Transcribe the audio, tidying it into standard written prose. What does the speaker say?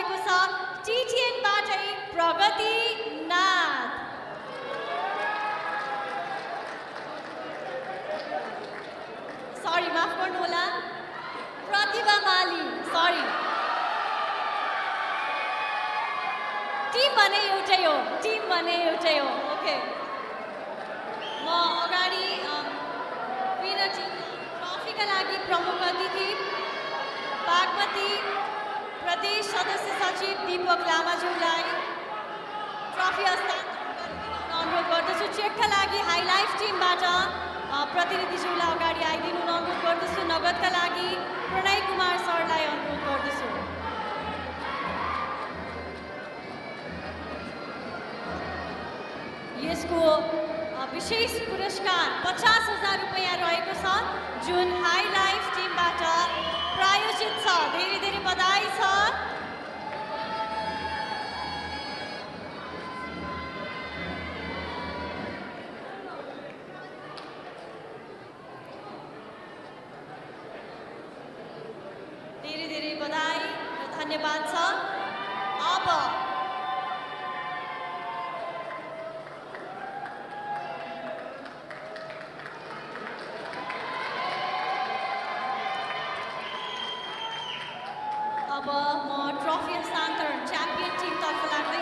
रहेको छ टिटिएनबाटै प्रगति नाथ। सरी माफ गर्नुहोला, प्रतिभा माली। सरी, टिम भने एउटै हो, टिम भने एउटै हो। ओके, म अगाडि विनर टिम ट्रफीका लागि प्रमुख अतिथि बागमती प्रदेश सदस्य सचिव दीपक लामाज्यूलाई ट्रफी हस्तान्तरण गर्न अनुरोध गर्दछु। चेकका लागि हाइलाइफ टिमबाट प्रतिनिधिज्यूलाई अगाडि आइदिनु अनुरोध गर्दछु। नगदका लागि प्रणय कुमार सरलाई अनुरोध गर्दछु। यसको विशेष पुरस्कार 50,000 रुपैयाँ रहेको छ, जुन हाइलाइफ टिमबाट प्रायोजित छ। धेरै धेरै बधाई छ। धेरै धेरै बधाई र धन्यवाद छ। अब म ट्रफी हस्तान्तरण च्याम्पियन टिमतर्फ लाग्दै